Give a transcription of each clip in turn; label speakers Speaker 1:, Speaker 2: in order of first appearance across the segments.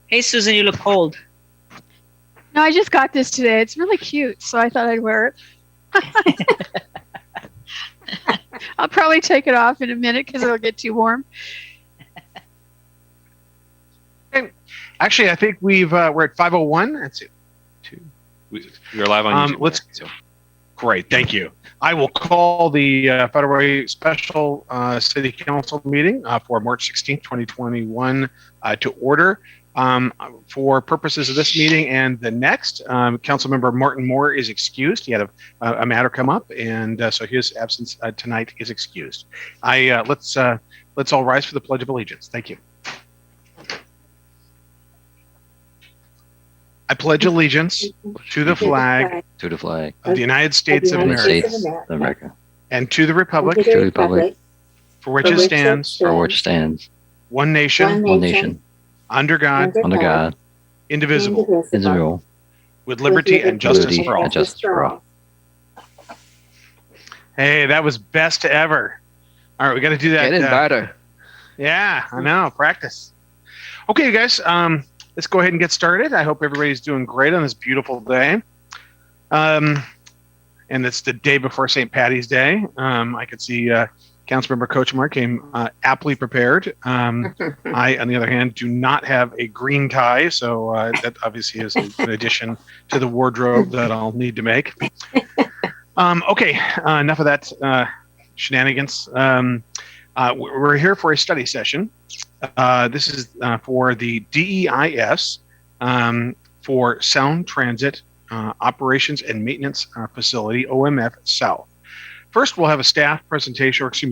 Speaker 1: Hey, Susan, you look cold.
Speaker 2: No, I just got this today. It's really cute, so I thought I'd wear it. I'll probably take it off in a minute because it'll get too warm.
Speaker 3: Actually, I think we're at 5:01. That's it.
Speaker 4: We're live on YouTube.
Speaker 3: Great, thank you. I will call the Federal Way Special City Council meeting for March 16th, 2021 to order. For purposes of this meeting and the next, Councilmember Martin Moore is excused. He had a matter come up, and so his absence tonight is excused. Let's all rise for the Pledge of Allegiance. Thank you. I pledge allegiance to the flag of the United States of America and to the republic for which it stands, one nation, under God, indivisible, with liberty and justice for all. Hey, that was best ever. All right, we got to do that.
Speaker 4: Getting better.
Speaker 3: Yeah, I know. Practice. Okay, you guys. Let's go ahead and get started. I hope everybody's doing great on this beautiful day. And it's the day before St. Patty's Day. I could see Councilmember Kochmar came aptly prepared. I, on the other hand, do not have a green tie, so that obviously is an addition to the wardrobe that I'll need to make. Okay, enough of that shenanigans. We're here for a study session. This is for the DEIS for Sound Transit Operations and Maintenance Facility, OMF South. First, we'll have a staff introduction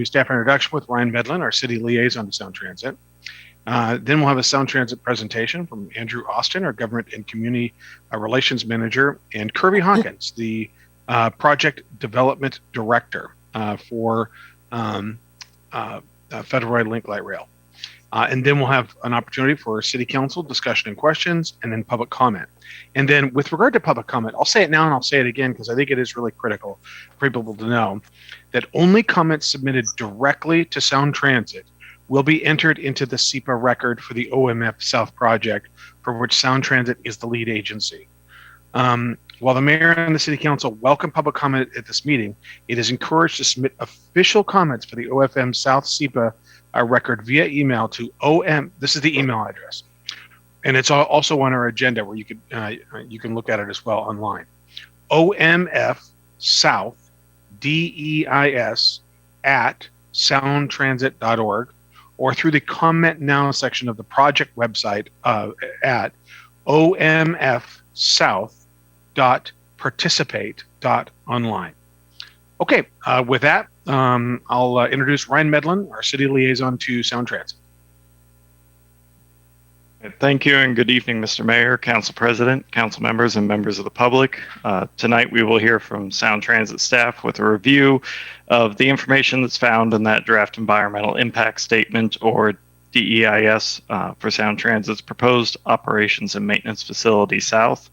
Speaker 3: with Ryan Medlin, our city liaison to Sound Transit. Then we'll have a Sound Transit presentation from Andrew Austin, our Government and Community Relations Manager, and Kirby Hawkins, the Project Development Director for Federal Way Link Light Rail. And then we'll have an opportunity for City Council discussion and questions, and then public comment. And then with regard to public comment, I'll say it now and I'll say it again because I think it is really critical for people to know that only comments submitted directly to Sound Transit will be entered into the SEPA record for the OMF South project, for which Sound Transit is the lead agency. While the mayor and the city council welcome public comment at this meeting, it is encouraged to submit official comments for the OFM South SEPA record via email to this is the email address, and it's also on our agenda where you can look at it as well online. OMF South DEIS at soundtransit.org, or through the comment now section of the project website at omfsouth.participate.online. Okay, with that, I'll introduce Ryan Medlin, our city liaison to Sound Transit.
Speaker 5: Thank you and good evening, Mr. Mayor, Council President, Council members, and members of the public. Tonight we will hear from Sound Transit staff with a review of the information that's found in that draft environmental impact statement, or DEIS, for Sound Transit's proposed operations and maintenance facility south.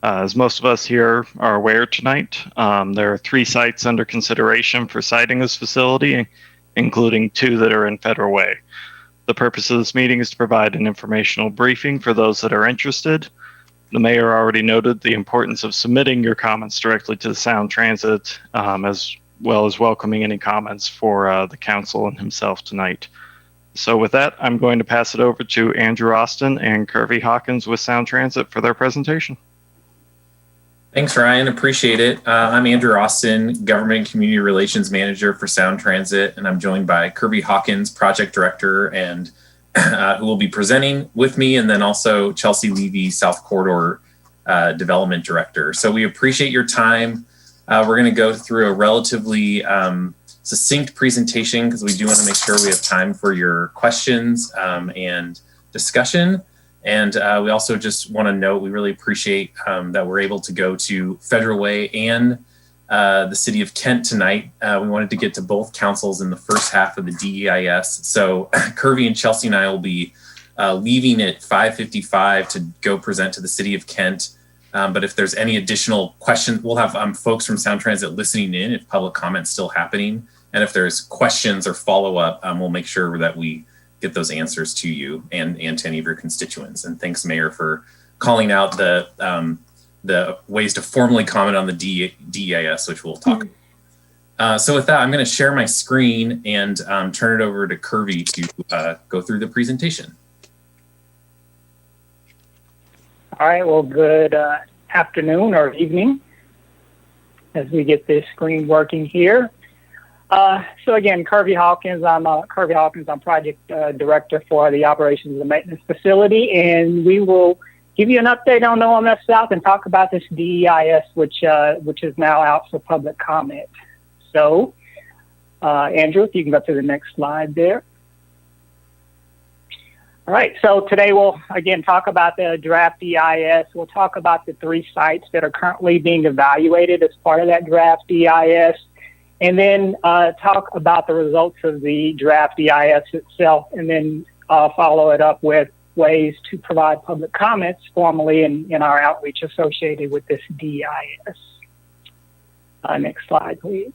Speaker 5: As most of us here are aware tonight, there are 3 sites under consideration for siting this facility, including 2 that are in Federal Way. The purpose of this meeting is to provide an informational briefing for those that are interested. The mayor already noted the importance of submitting your comments directly to the Sound Transit, as well as welcoming any comments for the council and himself tonight. So with that, I'm going to pass it over to Andrew Austin and Kirby Hawkins with Sound Transit for their presentation.
Speaker 6: Thanks, Ryan. Appreciate it. I'm Andrew Austin, Government and Community Relations Manager for Sound Transit, and I'm joined by Kirby Hawkins, Project Director, and who will be presenting with me, and then also Chelsea Levy, South Corridor Development Director. So we appreciate your time. We're going to go through a relatively succinct presentation because we do want to make sure we have time for your questions and discussion. And we also just want to note, we really appreciate that we're able to go to Federal Way and the City of Kent tonight. We wanted to get to both councils in the first half of the DEIS. So Kirby and Chelsea and I will be leaving at 5:55 to go present to the City of Kent. But if there's any additional questions, we'll have folks from Sound Transit listening in if public comment's still happening. And if there's questions or follow-up, we'll make sure that we get those answers to you and to any of your constituents. And thanks, Mayor, for calling out the ways to formally comment on the DEIS, which we'll talk about. So with that, I'm going to share my screen and turn it over to Kirby to go through the presentation.
Speaker 1: All right, well, good afternoon or evening as we get this screen working here. So again, Kirby Hawkins. I'm project director for the operations and maintenance facility, and we will give you an update on the OMF South and talk about this DEIS, which is now out for public comment. So, Andrew, if you can go to the next slide there. All right, so today we'll again talk about the draft DEIS. We'll talk about the 3 sites that are currently being evaluated as part of that draft DEIS, and then talk about the results of the draft DEIS itself, and then follow it up with ways to provide public comments formally in our outreach associated with this DEIS. Next slide, please.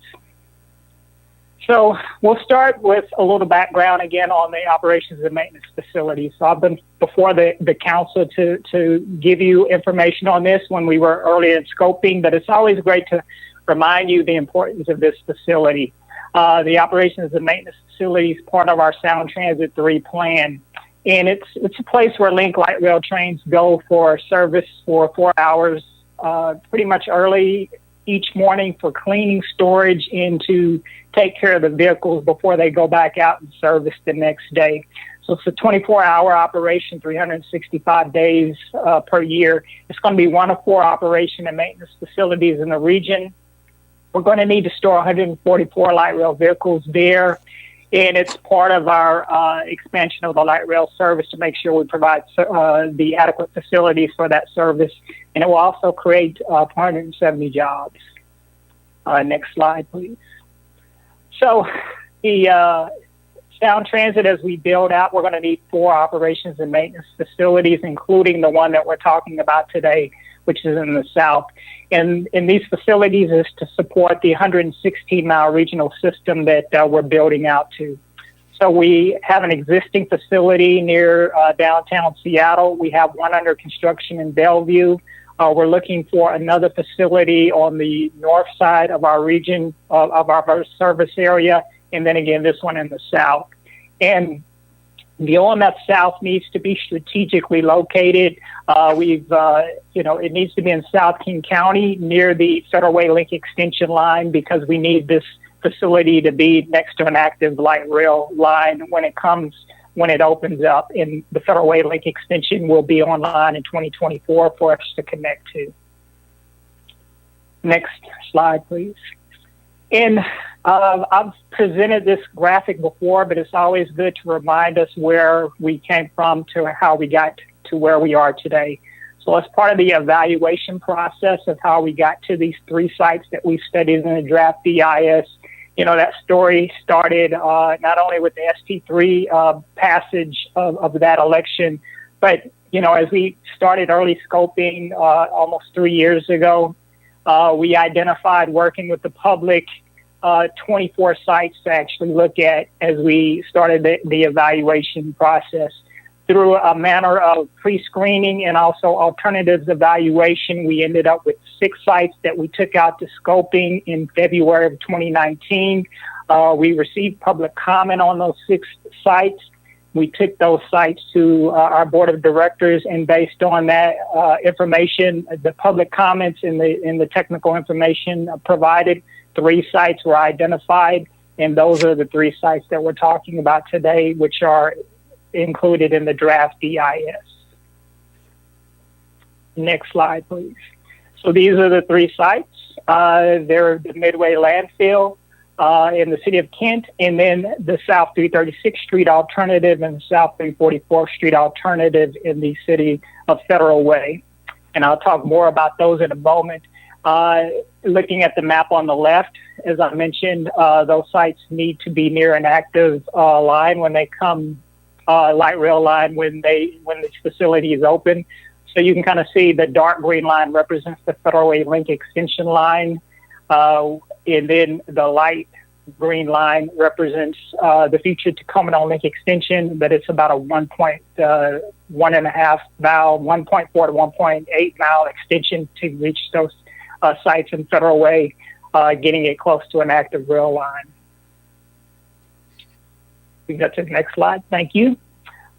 Speaker 1: So we'll start with a little background again on the operations and maintenance facility. So I've been before the council to give you information on this when we were earlier in scoping, but it's always great to remind you the importance of this facility. The operations and maintenance facility is part of our Sound Transit 3 plan. And it's a place where Link light rail trains go for service for 4 hours, pretty much early each morning for cleaning, storage, and to take care of the vehicles before they go back out and service the next day. So it's a 24-hour operation, 365 days per year. It's going to be one of 4 operation and maintenance facilities in the region. We're going to need to store 144 light rail vehicles there. And it's part of our expansion of the light rail service to make sure we provide the adequate facilities for that service. And it will also create 470 jobs. Next slide, please. So the Sound Transit, as we build out, we're going to need 4 operations and maintenance facilities, including the one that we're talking about today, which is in the south. And these facilities is to support the 116-mile regional system that we're building out to. So we have an existing facility near downtown Seattle. We have one under construction in Bellevue. We're looking for another facility on the north side of our region, of our service area, and then again, this one in the south. And the OMF South needs to be strategically located. It needs to be in South King County near the Federal Way Link extension line because we need this facility to be next to an active light rail line when it opens up. And the Federal Way Link extension will be online in 2024 for us to connect to. Next slide, please. And I've presented this graphic before, but it's always good to remind us where we came from to how we got to where we are today. So as part of the evaluation process of how we got to these 3 sites that we studied in the draft DEIS, that story started not only with the ST3 passage of that election, but, as we started early scoping almost 3 years ago, we identified working with the public 24 sites to actually look at as we started the evaluation process. Through a manner of pre-screening and also alternatives evaluation, we ended up with 6 sites that we took out to scoping in February of 2019. We received public comment on those 6 sites. We took those sites to our board of directors, and based on that information, the public comments and the technical information provided, 3 sites were identified, and those are the 3 sites that we're talking about today, which are included in the draft DEIS. Next slide, please. So these are the 3 sites. They're the Midway Landfill in the city of Kent, and then the South 336th Street alternative and the South 344th Street alternative in the city of Federal Way. And I'll talk more about those in a moment. Looking at the map on the left, as I mentioned, those sites need to be near an active line when they come, light rail line when this facility is open. So you can kind of see the dark green line represents the Federal Way Link extension line, and then the light green line represents the future Tacoma Link extension, but it's about a 1.5 mile, 1.4 to 1.8 mile extension to reach those sites in Federal Way, getting it close to an active rail line. We can go to the next slide. Thank you.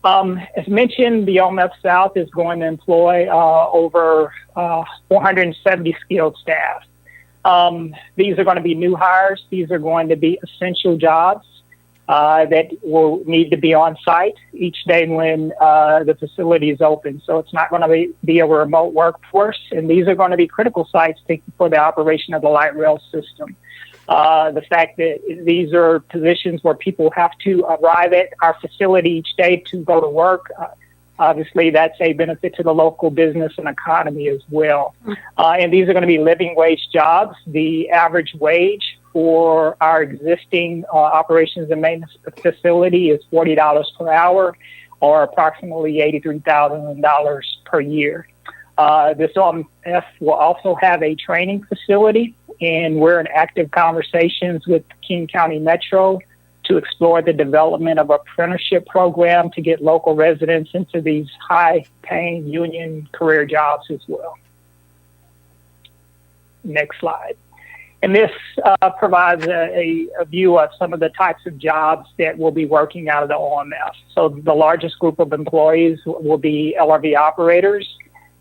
Speaker 1: As mentioned, the OMF South is going to employ over 470 skilled staff. These are going to be new hires. These are going to be essential jobs that will need to be on site each day when the facility is open. So it's not going to be a remote workforce, and these are going to be critical sites for the operation of the light rail system. The fact that these are positions where people have to arrive at our facility each day to go to work, obviously that's a benefit to the local business and economy as well. And these are going to be living wage jobs. The average wage for our existing operations and maintenance facility is $40 per hour, or approximately $83,000 per year. This OMF will also have a training facility, and we're in active conversations with King County Metro to explore the development of an apprenticeship program to get local residents into these high-paying union career jobs as well. Next slide. And this provides a view of some of the types of jobs that will be working out of the OMF. So the largest group of employees will be LRV operators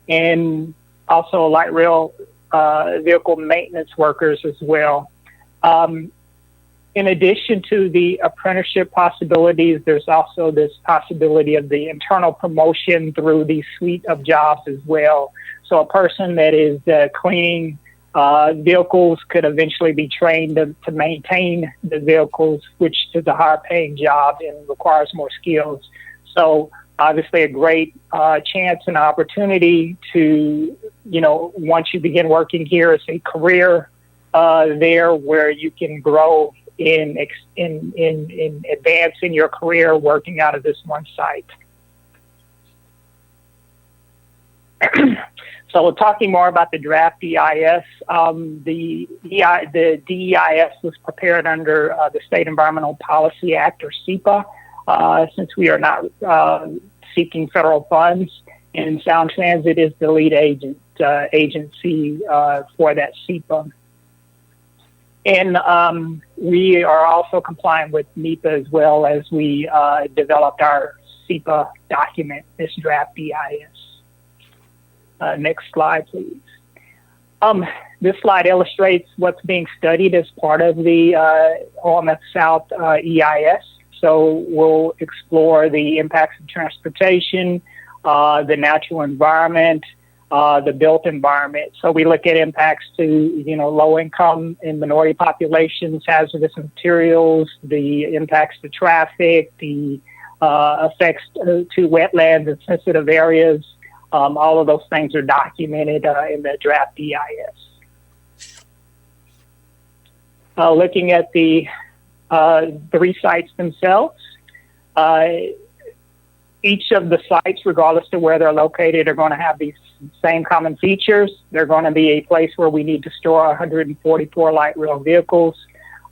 Speaker 1: and also light rail vehicle maintenance workers as well. In addition to the apprenticeship possibilities, there's also this possibility of the internal promotion through the suite of jobs as well. So a person that is cleaning vehicles could eventually be trained to maintain the vehicles, which is a higher paying job and requires more skills. So obviously a great chance and opportunity to, once you begin working here, it's a career there where you can grow in advance in your career working out of this one site. So we're talking more about the draft EIS. The DEIS was prepared under the State Environmental Policy Act, or SEPA, since we are not seeking federal funds, and Sound Transit is the lead agency for that SEPA. And we are also complying with NEPA as well as we developed our SEPA document, this draft EIS. Next slide, please. This slide illustrates what's being studied as part of the OMF South EIS. So we'll explore the impacts of transportation, the natural environment, the built environment. So we look at impacts to, low income and minority populations, hazardous materials, the impacts to traffic, the effects to wetlands and sensitive areas. All of those things are documented in the draft EIS. Looking at the 3 sites themselves, each of the sites, regardless of where they're located, are going to have these same common features. They're going to be a place where we need to store 144 light rail vehicles.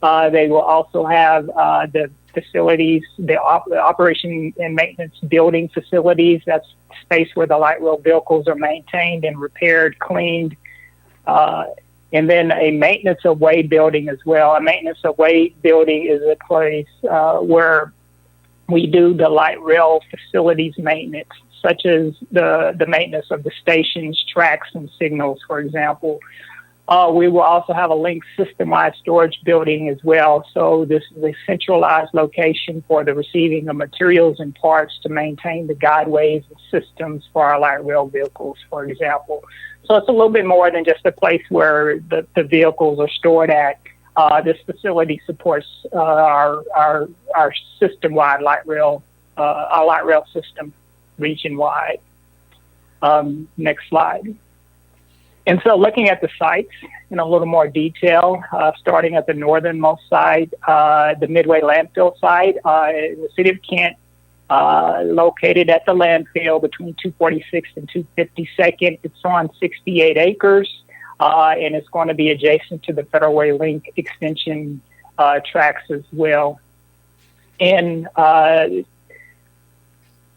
Speaker 1: They will also have the facilities, the operation and maintenance building facilities. That's space where the light rail vehicles are maintained and repaired, cleaned. And then a maintenance of way building as well. A maintenance of way building is a place where we do the light rail facilities maintenance, such as the maintenance of the stations, tracks, and signals, for example. We will also have a linked system-wide storage building as well. So this is a centralized location for the receiving of materials and parts to maintain the guideways and systems for our light rail vehicles, for example. So it's a little bit more than just a place where the vehicles are stored at. This facility supports our system-wide light rail, our light rail system region-wide. Next slide. And so looking at the sites in a little more detail, starting at the northernmost side, the Midway Landfill site in the city of Kent, located at the landfill between 246th and 252nd. It's on 68 acres, and it's going to be adjacent to the Federal Way Link extension tracks as well. And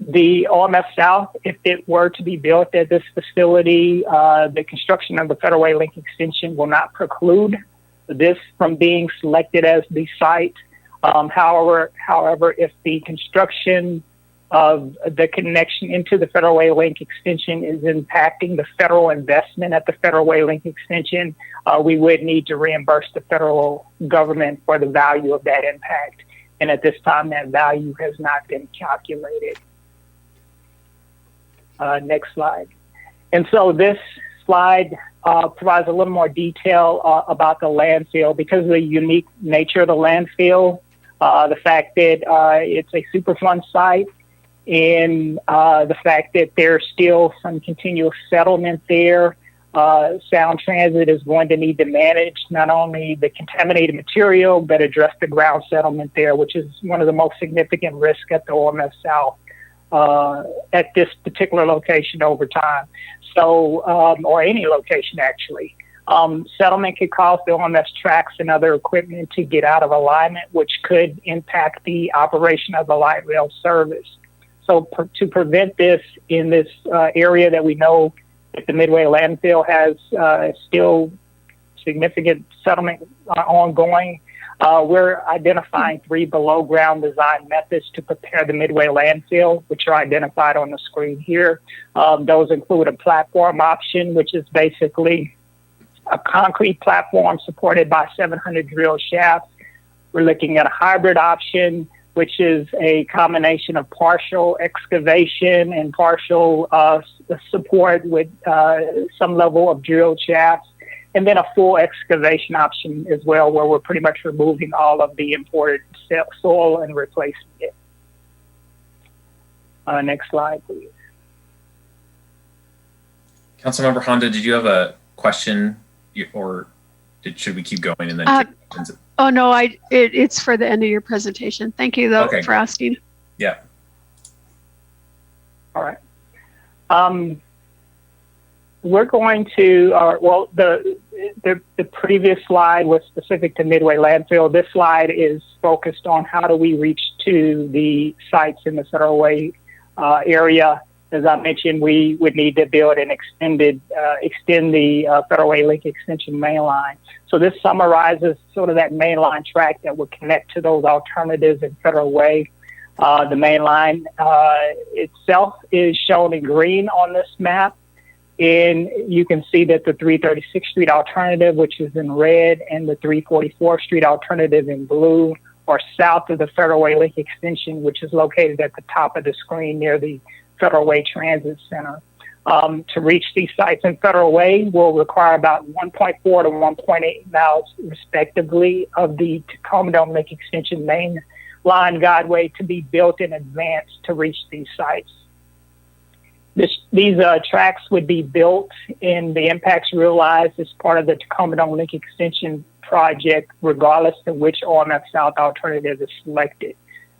Speaker 1: the OMF South, if it were to be built at this facility, the construction of the Federal Link extension will not preclude this from being selected as the site. However, if the construction of the connection into the Federal Link extension is impacting the federal investment at the Federal Link extension, we would need to reimburse the federal government for the value of that impact. And at this time, that value has not been calculated. Next slide. And so this slide provides a little more detail about the landfill because of the unique nature of the landfill, the fact that it's a Superfund site, and the fact that there's still some continuous settlement there. Sound Transit is going to need to manage not only the contaminated material, but address the ground settlement there, which is one of the most significant risks at the OMF South at this particular location over time. So, or any location actually. Settlement could cause the OMF's tracks and other equipment to get out of alignment, which could impact the operation of the light rail service. So to prevent this in this area that we know that the Midway Landfill has still significant settlement ongoing, we're identifying 3 below ground design methods to prepare the Midway Landfill, which are identified on the screen here. Those include a platform option, which is basically a concrete platform supported by 700 drill shafts. We're looking at a hybrid option, which is a combination of partial excavation and partial support with some level of drilled shafts, and then a full excavation option as well, where we're pretty much removing all of the imported soil and replacing it. Next slide, please.
Speaker 6: Councilmember Honda, did you have a question, or should we keep going and then take questions?
Speaker 2: Oh no, it's for the end of your presentation. Thank you though for asking.
Speaker 6: Yeah.
Speaker 1: All right. We're going to, well, the previous slide was specific to Midway Landfill. This slide is focused on how do we reach to the sites in the Federal Way area. As I mentioned, we would need to build an extend the Federal Way Link extension mainline. So this summarizes sort of that mainline track that would connect to those alternatives in Federal Way. The mainline itself is shown in green on this map. And you can see that the 336th Street alternative, which is in red, and the 344th Street alternative in blue, are south of the Federal Way Link extension, which is located at the top of the screen near the Federal Way Transit Center. To reach these sites in Federal Way will require about 1.4 to 1.8 miles, respectively, of the Tacoma Dome Link extension main line guideway to be built in advance to reach these sites. These tracks would be built and the impacts realized as part of the Tacoma Dome Link extension project, regardless of which OMF South alternative is selected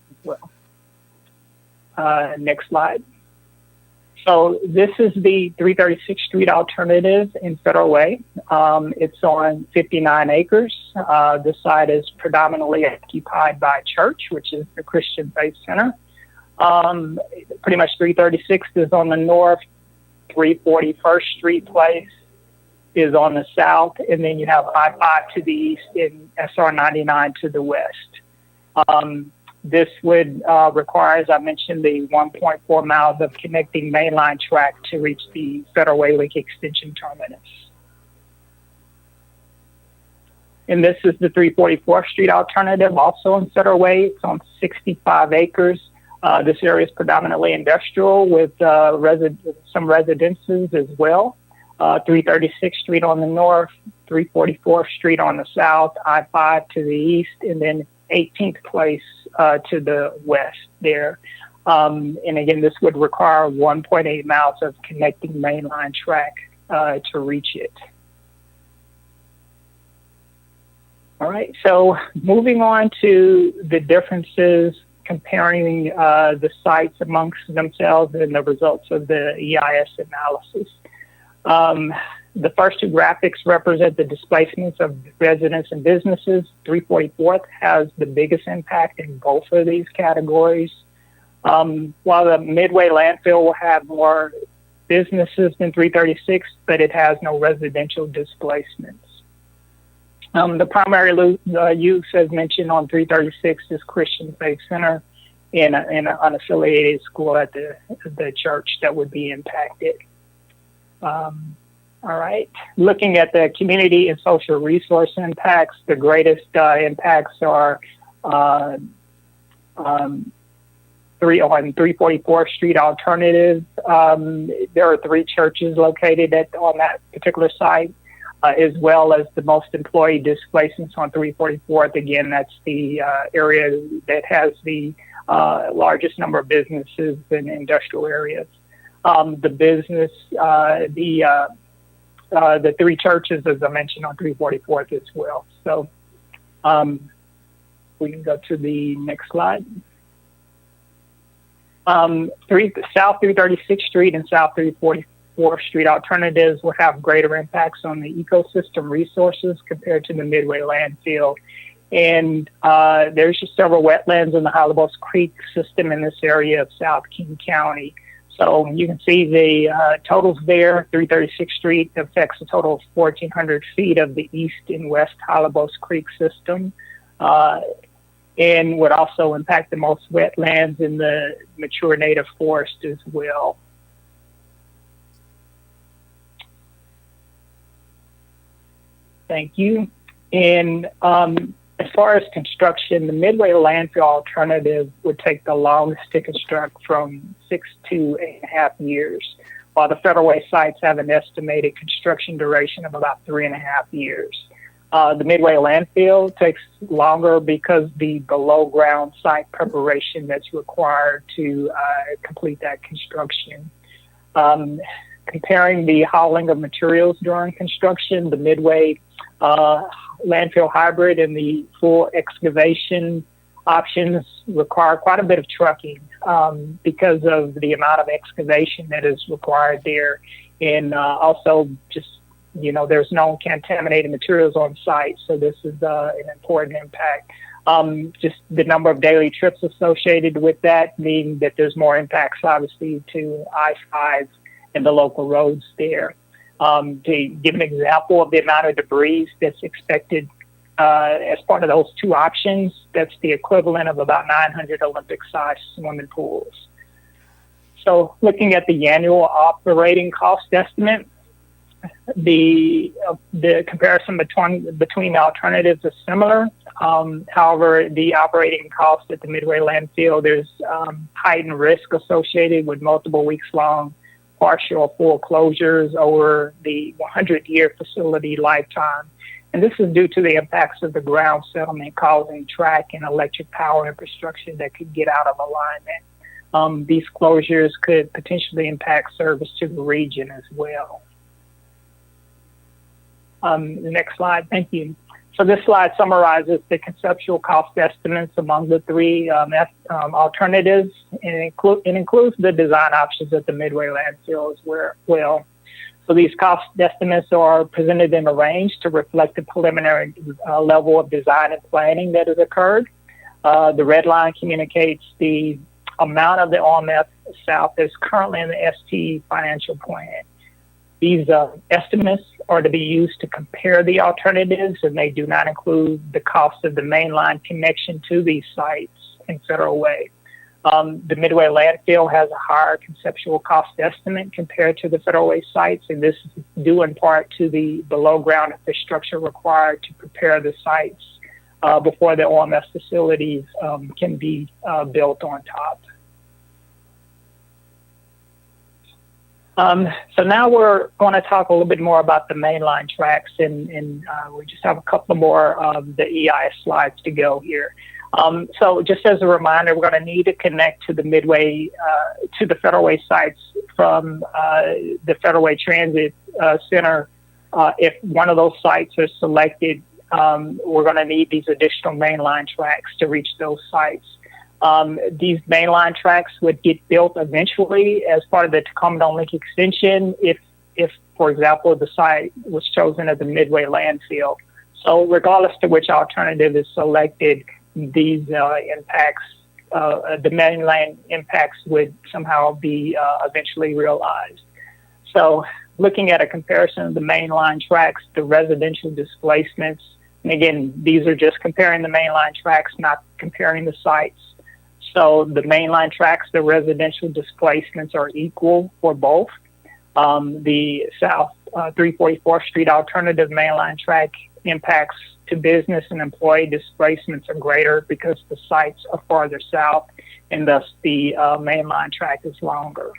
Speaker 1: as well. Next slide. So this is the 336th Street alternative in Federal Way. It's on 59 acres. This site is predominantly occupied by a church, which is the Christian Faith Center. Pretty much 336th is on the north, 341st Street Place is on the south, and then you have I-5 to the east and SR 99 to the west. This would require, as I mentioned, the 1.4 miles of connecting mainline track to reach the Federal Way Link extension terminus. And this is the 344th Street alternative, also in Federal Way. It's on 65 acres. This area is predominantly industrial with some residences as well. 336th Street on the north, 344th Street on the south, I-5 to the east, and then 18th Place to the west there. And again, this would require 1.8 miles of connecting mainline track to reach it. All right, so moving on to the differences comparing the sites amongst themselves and the results of the EIS analysis. The first two graphics represent the displacements of residents and businesses. 344th has the biggest impact in both of these categories. While the Midway Landfill will have more businesses than 336, but it has no residential displacements. The primary use, as mentioned on 336, is Christian Faith Center and an unaffiliated school at the church that would be impacted. All right. Looking at the community and social resource impacts, the greatest impacts are on 344th Street Alternative. There are 3 churches located on that particular site, as well as the most employee displacements on 344th. Again, that's the area that has the largest number of businesses and industrial areas. The 3 churches, as I mentioned, on 344th as well. So we can go to the next slide. South 336th Street and South 344th Street alternatives will have greater impacts on the ecosystem resources compared to the Midway Landfill. And there's just several wetlands in the Hollywood Creek system in this area of South King County. So you can see the totals there. 336th Street affects a total of 1,400 feet of the east and west Hollywood Creek system, and would also impact the most wetlands in the mature native forest as well. Thank you. And as far as construction, the Midway Landfill alternative would take the longest to construct, from 6 to 8.5 years, while the Federal Way sites have an estimated construction duration of about 3.5 years. The Midway Landfill takes longer because the below ground site preparation that's required to complete that construction. Comparing the hauling of materials during construction, the Midway landfill hybrid and the full excavation options require quite a bit of trucking because of the amount of excavation that is required there. And also just, there's no contaminated materials on site. So this is an important impact. Just the number of daily trips associated with that mean that there's more impacts, obviously, to I-5 and the local roads there. To give an example of the amount of debris that's expected as part of those 2 options, that's the equivalent of about 900 Olympic-sized swimming pools. So looking at the annual operating cost estimate, the comparison between the alternatives is similar. However, the operating cost at the Midway Landfill, there's heightened risk associated with multiple weeks-long partial or full closures over the 100-year facility lifetime. And this is due to the impacts of the ground settlement causing Trac and electric power infrastructure that could get out of alignment. These closures could potentially impact service to the region as well. The next slide, thank you. So this slide summarizes the conceptual cost estimates among the 3 alternatives, and it includes the design options at the Midway Landfill as well. So these cost estimates are presented in a range to reflect the preliminary level of design and planning that has occurred. The red line communicates the amount of the OMF South that's currently in the ST financial plan. These estimates are to be used to compare the alternatives, and they do not include the cost of the mainline connection to these sites in Federal Way. The Midway Landfill has a higher conceptual cost estimate compared to the Federal Way sites, and this is due in part to the below ground infrastructure required to prepare the sites before the OMF facilities can be built on top. So now we're going to talk a little bit more about the mainline tracks, and we just have a couple more of the EIS slides to go here. So just as a reminder, we're going to need to connect to the Midway, to the Federal Way sites from the Federal Way Transit Center. If one of those sites are selected, we're going to need these additional mainline tracks to reach those sites. These mainline tracks would get built eventually as part of the Tacoma Link extension if if, for example, the site was chosen as a Midway Landfill. So regardless to which alternative is selected, these impacts, the mainline impacts would somehow be eventually realized. So looking at a comparison of the mainline tracks, the residential displacements, and again, these are just comparing the mainline tracks, not comparing the sites. So the mainline tracks, the residential displacements are equal for both. The South 344th Street alternative mainline track impacts to business and employee displacements are greater because the sites are farther south, and thus the mainline track is longer.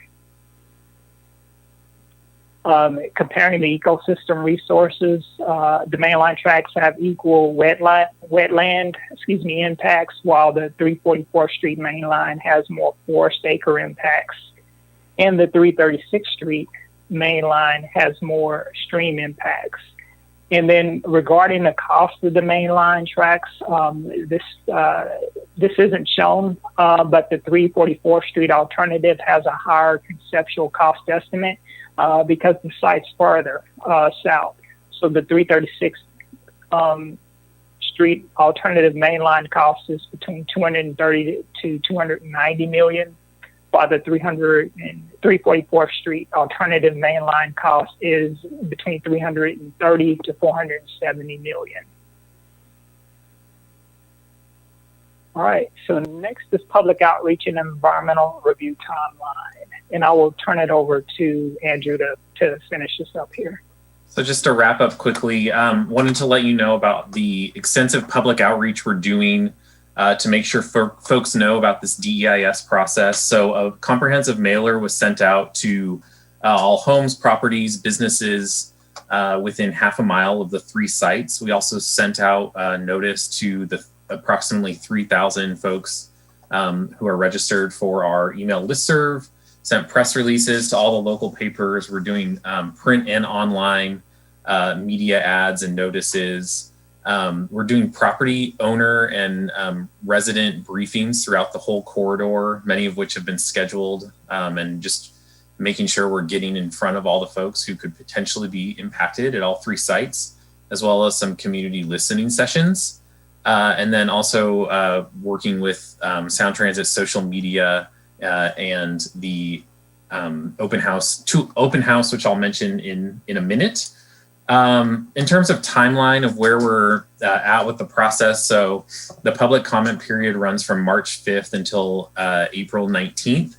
Speaker 1: Comparing the ecosystem resources, the mainline tracks have equal wetland impacts, while the 344th Street mainline has more forest acre impacts, and the 336th Street mainline has more stream impacts. And then regarding the cost of the mainline tracks, this isn't shown, but the 344th Street alternative has a higher conceptual cost estimate because the site's farther south. So the 336th Street alternative mainline cost is between 230 to 290 million, while the 344th Street alternative mainline cost is between 330 to 470 million. All right, so next is public outreach and environmental review timeline. And I will turn it over to Andrew to finish this up here.
Speaker 6: So just to wrap up quickly, wanted to let you know about the extensive public outreach we're doing to make sure folks know about this DEIS process. So a comprehensive mailer was sent out to all homes, properties, businesses within half a mile of the 3 sites. We also sent out a notice to the approximately 3,000 folks who are registered for our email listserv, sent press releases to all the local papers. We're doing print and online media ads and notices. We're doing property owner and resident briefings throughout the whole corridor, many of which have been scheduled, and just making sure we're getting in front of all the folks who could potentially be impacted at all 3 sites, as well as some community listening sessions. And then also working with Sound Transit social media and the open house, which I'll mention in a minute. In terms of timeline of where we're at with the process, so the public comment period runs from March 5th until April 19th.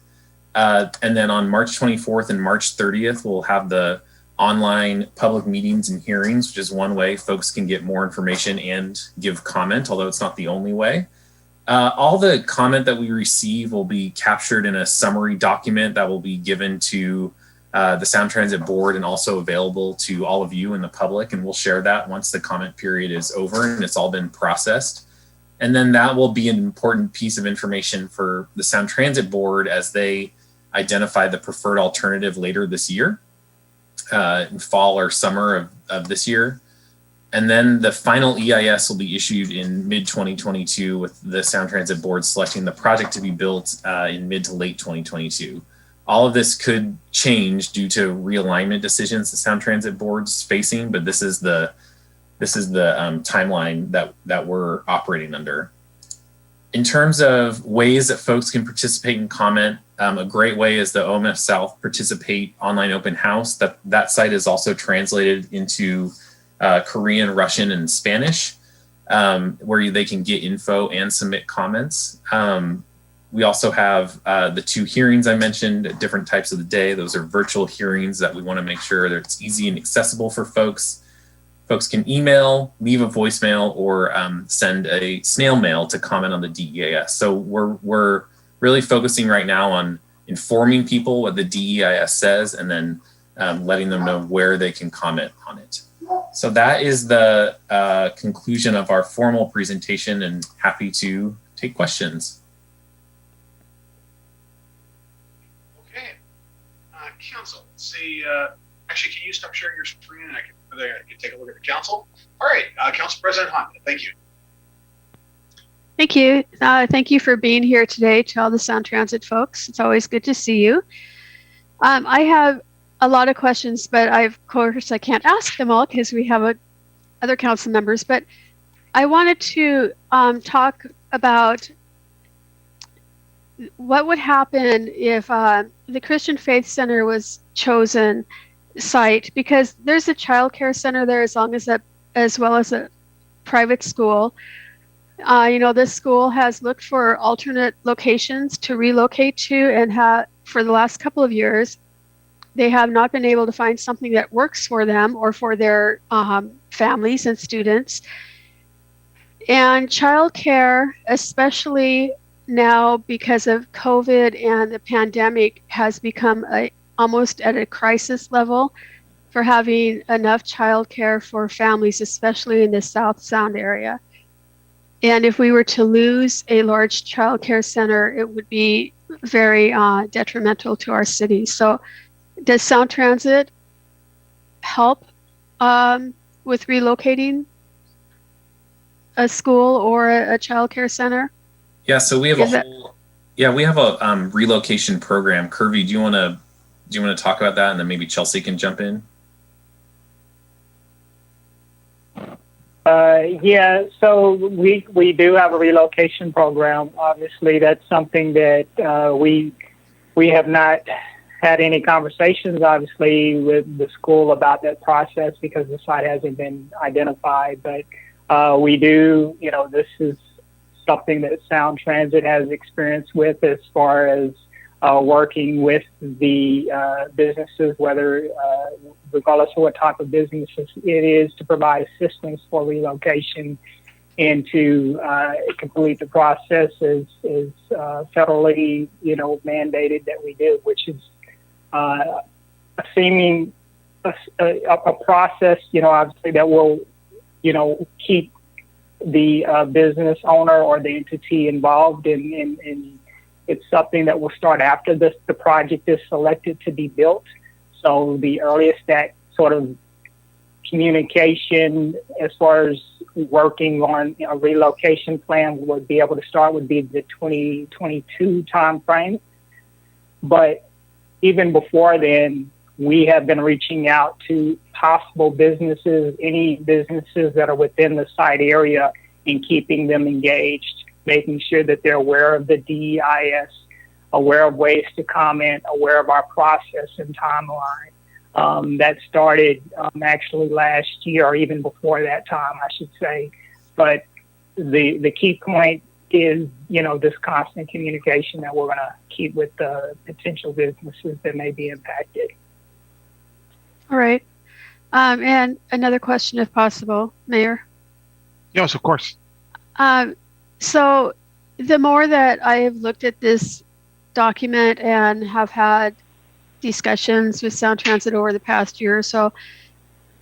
Speaker 6: And then on March 24th and March 30th, we'll have the online public meetings and hearings, which is one way folks can get more information and give comment, although it's not the only way. All the comment that we receive will be captured in a summary document that will be given to the Sound Transit Board and also available to all of you in the public. And we'll share that once the comment period is over and it's all been processed. And then that will be an important piece of information for the Sound Transit Board as they identify the preferred alternative later this year, in fall or summer of this year. And then the final EIS will be issued in mid-2022 with the Sound Transit Board selecting the project to be built in mid to late 2022. All of this could change due to realignment decisions the Sound Transit Board's facing, but this is the timeline that we're operating under. In terms of ways that folks can participate and comment, a great way is the OMF South Participate Online Open House. That site is also translated into Korean, Russian, and Spanish, where they can get info and submit comments. We also have the 2 hearings I mentioned at different types of the day. Those are virtual hearings that we want to make sure that it's easy and accessible for folks. Folks can email, leave a voicemail, or send a snail mail to comment on the DEIS. So we're really focusing right now on informing people what the DEIS says and then letting them know where they can comment on it. So that is the conclusion of our formal presentation, and happy to take questions.
Speaker 3: Okay. Council, let's see. Actually, can you stop sharing your screen and I can take a look at the council? All right, Council President Hunt, thank you.
Speaker 2: Thank you. Thank you for being here today to all the Sound Transit folks. It's always good to see you. I have a lot of questions, but of course I can't ask them all because we have other council members. But I wanted to talk about what would happen if the Christian Faith Center was chosen site, because there's a child care center there as well as a private school. This school has looked for alternate locations to relocate to, and for the last couple of years, they have not been able to find something that works for them or for their families and students. And childcare, especially now because of COVID and the pandemic, has become almost at a crisis level for having enough childcare for families, especially in the South Sound area. And if we were to lose a large childcare center, it would be very detrimental to our city. So does Sound Transit help with relocating a school or a childcare center?
Speaker 6: Yeah, so we have we have a relocation program. Kirby, do you want to talk about that, and then maybe Chelsea can jump in?
Speaker 1: Yeah, so we do have a relocation program. Obviously, that's something that we have not had any conversations, obviously, with the school about that process because the site hasn't been identified. But we do, this is something that Sound Transit has experience with as far as working with the businesses, whether regardless of what type of businesses it is, to provide assistance for relocation and to complete the process is federally, mandated that we do, which is a process, obviously that will, keep the business owner or the entity involved in it's something that will start after the project is selected to be built. So the earliest that sort of communication as far as working on a relocation plan would be able to start would be the 2022 timeframe. But even before then, we have been reaching out to possible businesses, any businesses that are within the site area, and keeping them engaged, making sure that they're aware of the DEIS, aware of ways to comment, aware of our process and timeline. That started actually last year, or even before that time, I should say. But the key point is, this constant communication that we're going to keep with the potential businesses that may be impacted.
Speaker 2: All right. And another question, if possible, Mayor.
Speaker 3: Yes, of course.
Speaker 2: So the more that I have looked at this document and have had discussions with Sound Transit over the past year or so,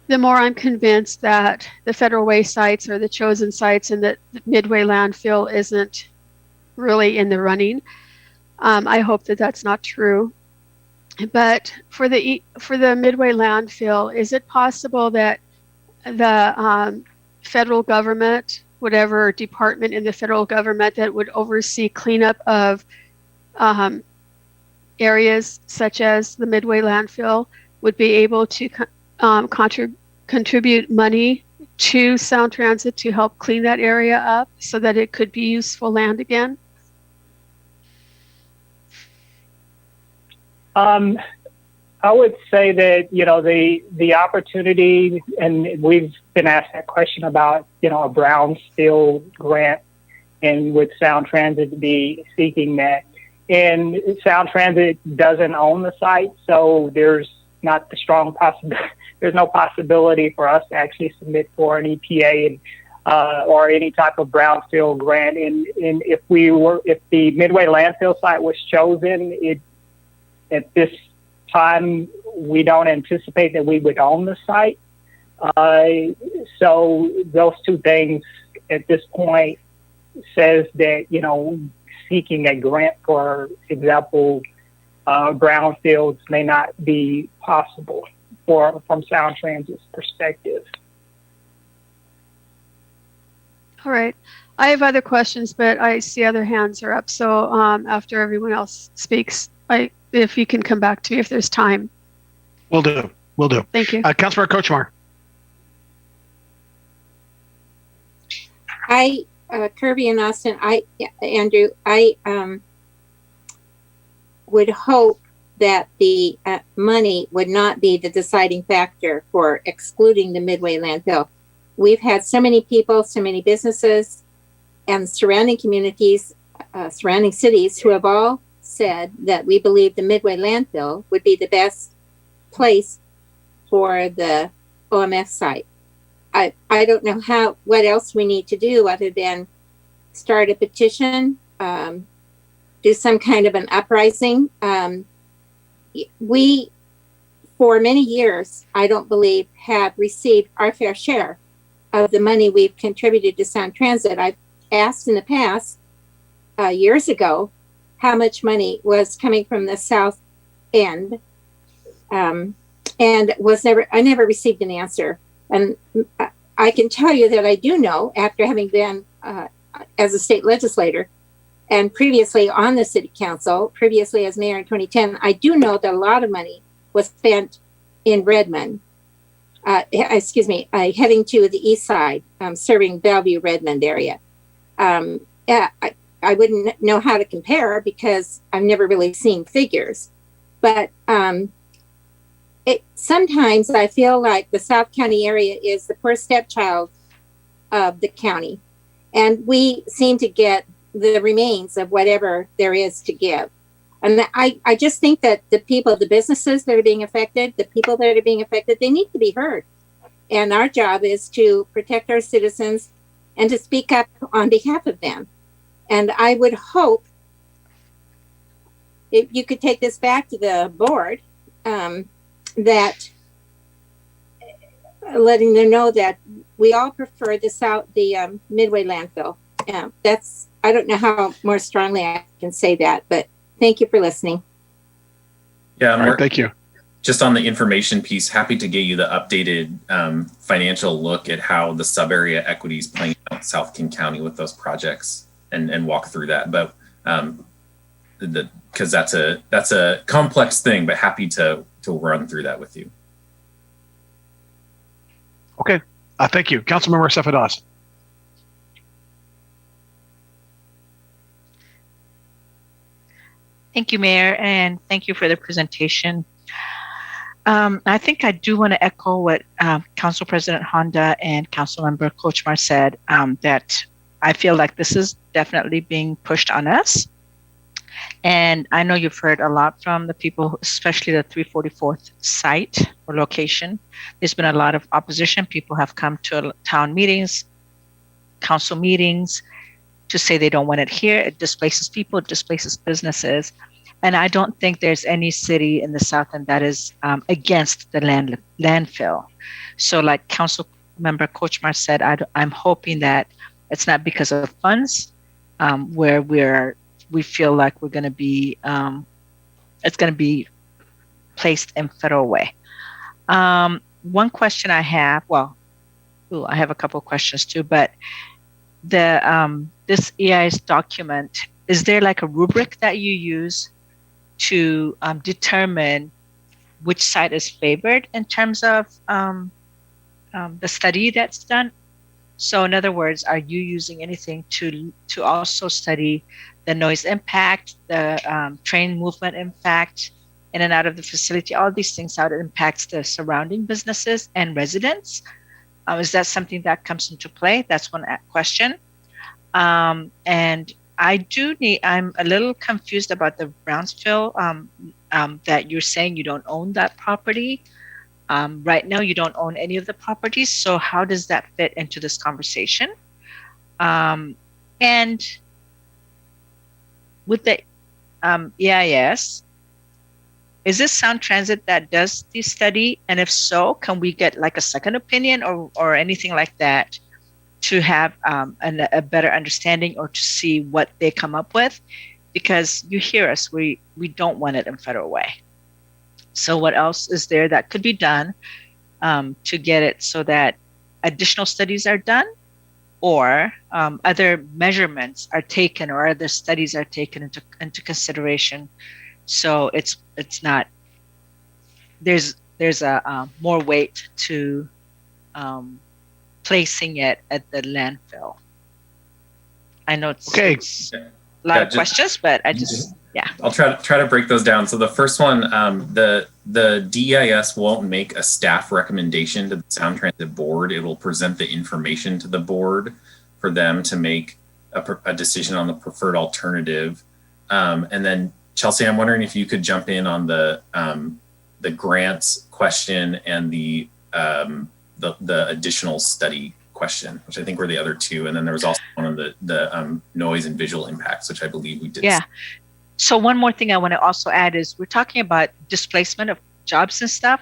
Speaker 2: the more I'm convinced that the Federal Way sites are the chosen sites and that the Midway Landfill isn't really in the running. I hope that that's not true. But for the Midway Landfill, is it possible that the federal government, whatever department in the federal government that would oversee cleanup of areas such as the Midway Landfill, would be able to contribute money to Sound Transit to help clean that area up so that it could be useful land again?
Speaker 1: I would say that, the opportunity, and we've been asked that question about, a brownfield grant, and would Sound Transit be seeking that? And Sound Transit doesn't own the site, so there's not the strong there's no possibility for us to actually submit for an EPA and or any type of brownfield grant. And if the Midway Landfill site was chosen, at this time, we don't anticipate that we would own the site. So those two things at this point says that, seeking a grant, for example, brownfields may not be possible from Sound Transit's perspective.
Speaker 2: All right. I have other questions, but I see other hands are up. So after everyone else speaks, if you can come back to me if there's time.
Speaker 3: Will do. Will do.
Speaker 2: Thank you.
Speaker 3: Councilmember Kochmar.
Speaker 7: Kirby and Austin, Andrew, I would hope that the money would not be the deciding factor for excluding the Midway landfill. We've had so many people, so many businesses, and surrounding communities, surrounding cities who have all said that we believe the Midway landfill would be the best place for the OMF site. I don't know what else we need to do other than start a petition, do some kind of an uprising. We, for many years, I don't believe, have received our fair share of the money we've contributed to Sound Transit. I've asked in the past, years ago, how much money was coming from the South End, and I never received an answer. And I can tell you that I do know, after having been as a state legislator and previously on the city council, previously as mayor in 2010, I do know that a lot of money was spent in Redmond, heading to the east side, serving Bellevue, Redmond area. I wouldn't know how to compare because I've never really seen figures, but sometimes I feel like the South County area is the poor stepchild of the county, and we seem to get the remains of whatever there is to give. And I just think that the people, the businesses that are being affected, they need to be heard. And our job is to protect our citizens and to speak up on behalf of them. And I would hope if you could take this back to the board, that letting them know that we all prefer the Midway landfill. I don't know how more strongly I can say that, but thank you for listening.
Speaker 6: Yeah,
Speaker 3: All right, thank you.
Speaker 6: Just on the information piece, happy to get you the updated financial look at how the sub-area equity is playing out in South King County with those projects and walk through that. But because that's a complex thing, but happy to run through that with you.
Speaker 3: Okay, thank you. Councilmember Cefados.
Speaker 8: Thank you, Mayor, and thank you for the presentation. I think I do want to echo what Council President Honda and Councilmember Kochmar said, that I feel like this is definitely being pushed on us. And I know you've heard a lot from the people, especially the 344th site or location. There's been a lot of opposition. People have come to town meetings, council meetings, to say they don't want it here. It displaces people, it displaces businesses. And I don't think there's any city in the South End that is against the landfill. So like Council Member Kochmar said, I'm hoping that it's not because of funds where we feel like we're going to be, it's going to be placed in federal way. One question I have, I have a couple of questions too, but this EIS document, is there like a rubric that you use to determine which site is favored in terms of the study that's done? So in other words, are you using anything to also study the noise impact, the train movement impact in and out of the facility, all these things, how it impacts the surrounding businesses and residents? Is that something that comes into play? That's one question. And I'm a little confused about the Brownsville, that you're saying you don't own that property. Right now, you don't own any of the properties. So how does that fit into this conversation? And with the EIS, is this Sound Transit that does the study? And if so, can we get like a second opinion or anything like that to have a better understanding or to see what they come up with? Because you hear us, we don't want it in federal way. So what else is there that could be done to get it so that additional studies are done, or other measurements are taken, or other studies are taken into consideration? So it's not, there's there's a more weight to placing it at the landfill. I know it's,
Speaker 3: Okay.
Speaker 8: it's a lot of questions, but I just
Speaker 6: I'll try to break those down. So the first one, the DEIS won't make a staff recommendation to the Sound Transit Board. It will present the information to the board for them to make a decision on the preferred alternative. And then Chelsea, I'm wondering if you could jump in on the grants question and the additional study question, which I think were the other two. And then there was also one on the noise and visual impacts, which I believe we did.
Speaker 8: Yeah. So one more thing I want to also add is we're talking about displacement of jobs and stuff,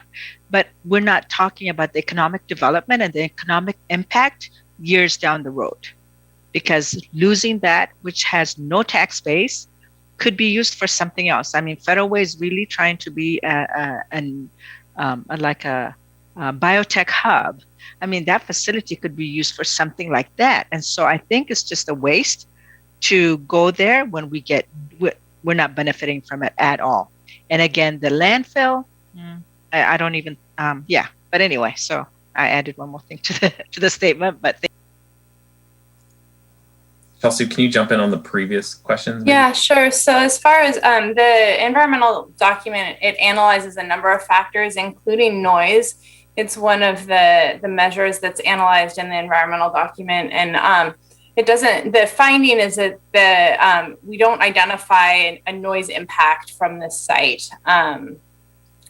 Speaker 8: but we're not talking about the economic development and the economic impact years down the road, because losing that, which has no tax base, could be used for something else. I mean, Federal Way is really trying to be like a biotech hub. I mean, that facility could be used for something like that. And so I think it's just a waste to go there when we're not benefiting from it at all. And again, the landfill, I don't even, but anyway, so I added one more thing to the statement, but
Speaker 6: Chelsea, can you jump in on the previous questions? Maybe?
Speaker 9: Yeah, sure. So as far as the environmental document, it analyzes a number of factors, including noise. It's one of the measures that's analyzed in the environmental document. And the finding is that we don't identify a noise impact from this site. And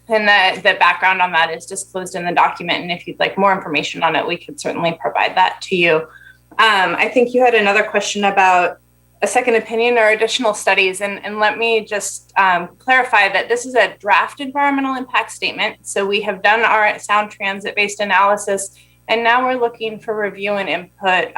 Speaker 9: the background on that is disclosed in the document. And if you'd like more information on it, we could certainly provide that to you. I think you had another question about a second opinion or additional studies. And let me just clarify that this is a draft environmental impact statement. So we have done our sound transit-based analysis, and now we're looking for review and input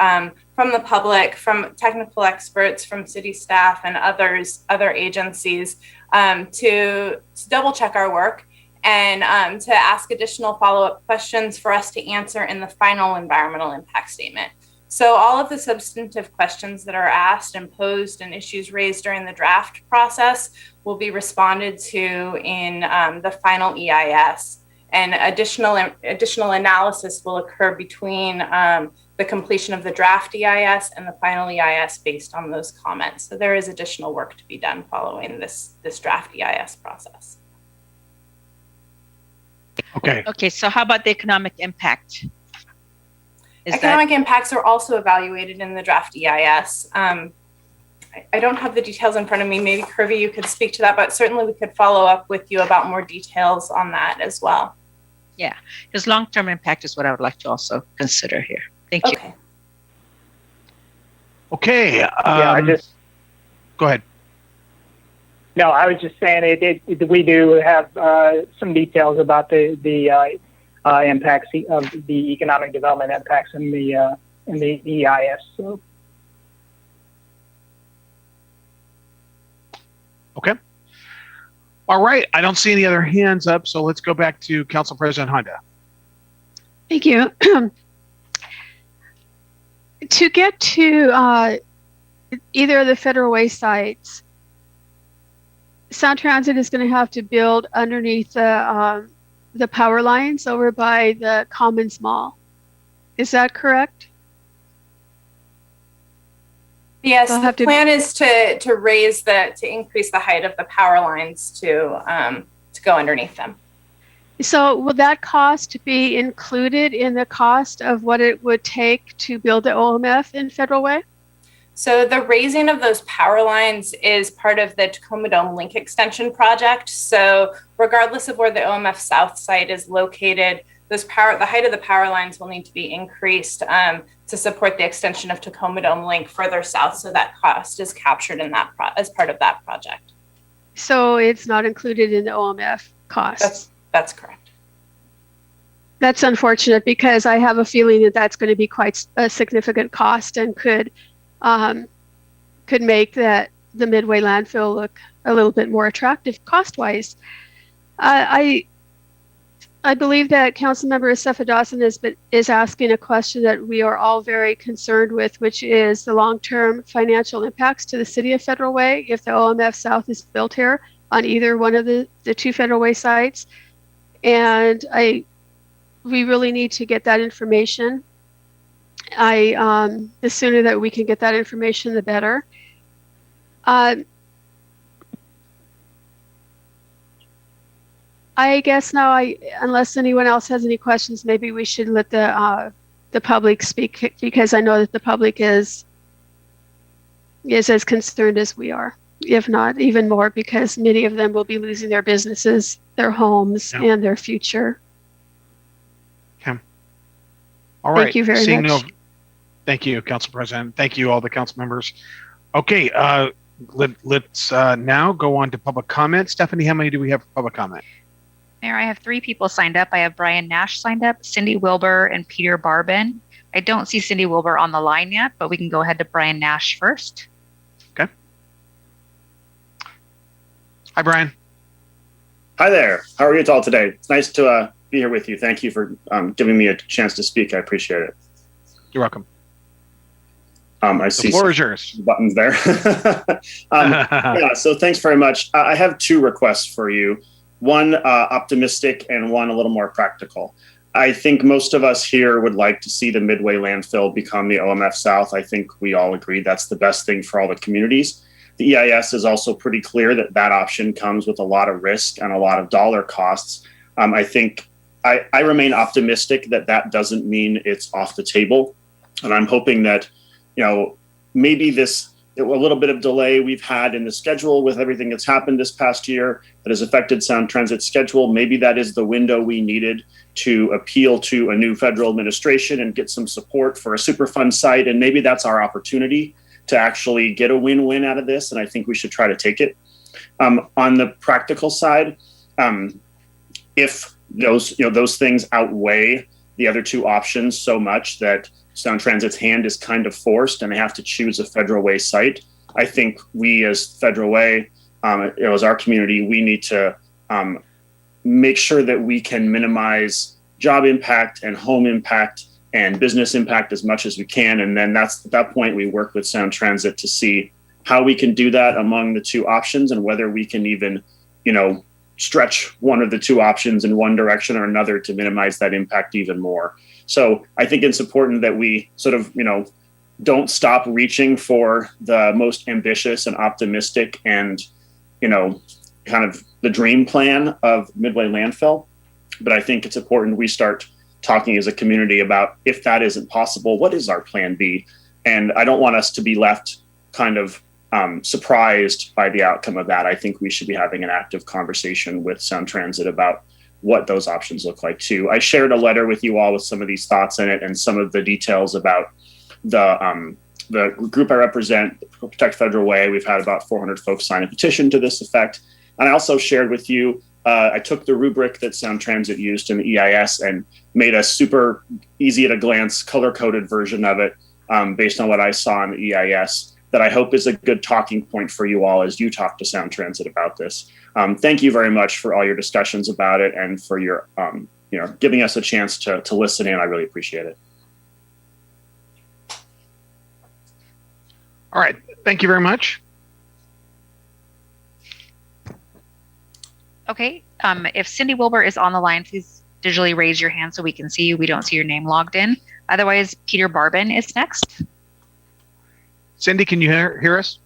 Speaker 9: from the public, from technical experts, from city staff and other agencies to double check our work and to ask additional follow-up questions for us to answer in the final environmental impact statement. So all of the substantive questions that are asked and posed and issues raised during the draft process will be responded to in the final EIS. And additional analysis will occur between the completion of the draft EIS and the final EIS based on those comments. So there is additional work to be done following this draft EIS process.
Speaker 3: Okay,
Speaker 8: so how about the economic impact?
Speaker 9: Economic impacts are also evaluated in the draft EIS. I don't have the details in front of me. Maybe Kirby, you could speak to that, but certainly we could follow up with you about more details on that as well.
Speaker 8: Yeah, because long-term impact is what I would like to also consider here. Thank you.
Speaker 3: Okay. Go ahead.
Speaker 1: No, I was just saying we do have some details about the impacts of the economic development impacts in the EIS. So.
Speaker 3: Okay. All right. I don't see any other hands up, so let's go back to Council President Honda.
Speaker 2: Thank you. To get to either of the Federal Way sites, Sound Transit is going to have to build underneath the power lines over by the Commons Mall. Is that correct?
Speaker 9: Yes, the plan is to increase the height of the power lines to go underneath them.
Speaker 2: So will that cost be included in the cost of what it would take to build the OMF in Federal Way?
Speaker 9: So the raising of those power lines is part of the Tacoma Dome Link Extension project. So regardless of where the OMF South site is located, the height of the power lines will need to be increased to support the extension of Tacoma Dome Link further south. So that cost is captured in that as part of that project.
Speaker 2: So it's not included in the OMF costs?
Speaker 9: That's correct.
Speaker 2: That's unfortunate because I have a feeling that that's going to be quite a significant cost and could make the Midway landfill look a little bit more attractive cost-wise. I believe that Councilmember Asefa Dawson is asking a question that we are all very concerned with, which is the long-term financial impacts to the city of Federal Way if the OMF South is built here on either one of the two Federal Way sites. and we really need to get that information. The sooner that we can get that information, the better. I guess now, unless anyone else has any questions, maybe we should let the public speak, because I know that the public is as concerned as we are, if not even more, because many of them will be losing their businesses, their homes, and their future.
Speaker 3: Okay. All right.
Speaker 2: Thank you very much.
Speaker 3: Thank you, Council President. Thank you, all the council members. Okay, let's now go on to public comment. Stephanie, how many do we have for public comment?
Speaker 10: Mayor, I have 3 people signed up. I have Brian Nash signed up, Cindy Wilbur, and Peter Barbin. I don't see Cindy Wilbur on the line yet, but we can go ahead to Brian Nash first.
Speaker 3: Okay. Hi, Brian.
Speaker 11: Hi there. How are you all today? It's nice to be here with you. Thank you for giving me a chance to speak. I appreciate it.
Speaker 3: You're welcome.
Speaker 11: I see
Speaker 3: the floor is yours.
Speaker 11: Buttons there. Yeah, so thanks very much. I have 2 requests for you. One optimistic and one a little more practical. I think most of us here would like to see the Midway Landfill become the OMF South. I think we all agree that's the best thing for all the communities. The EIS is also pretty clear that that option comes with a lot of risk and a lot of dollar costs. I think I remain optimistic that that doesn't mean it's off the table. And I'm hoping that, maybe a little bit of delay we've had in the schedule with everything that's happened this past year that has affected Sound Transit's schedule. Maybe that is the window we needed to appeal to a new federal administration and get some support for a Superfund site. And maybe that's our opportunity to actually get a win-win out of this. And I think we should try to take it. On the practical side, if those things outweigh the other 2 options so much that Sound Transit's hand is kind of forced and they have to choose a Federal Way site, I think we as Federal Way, as our community, we need to make sure that we can minimize job impact and home impact and business impact as much as we can. And then at that point, we work with Sound Transit to see how we can do that among the 2 options and whether we can even, stretch one of the 2 options in one direction or another to minimize that impact even more. So I think it's important that we sort of, don't stop reaching for the most ambitious and optimistic and, kind of the dream plan of Midway Landfill. But I think it's important we start talking as a community about, if that isn't possible, what is our plan B? And I don't want us to be left kind of surprised by the outcome of that. I think we should be having an active conversation with Sound Transit about what those options look like too. I shared a letter with you all with some of these thoughts in it and some of the details about the group I represent, Protect Federal Way. We've had about 400 folks sign a petition to this effect. And I also shared with you, I took the rubric that Sound Transit used in the EIS and made a super easy at a glance color-coded version of it based on what I saw in the EIS that I hope is a good talking point for you all as you talk to Sound Transit about this. Thank you very much for all your discussions about it and for your, giving us a chance to listen in. I really appreciate it.
Speaker 3: All right. Thank you very much.
Speaker 10: Okay. If Cindy Wilbur is on the line, please digitally raise your hand so we can see you. We don't see your name logged in. Otherwise, Peter Barbin is next.
Speaker 3: Cindy, can you hear us?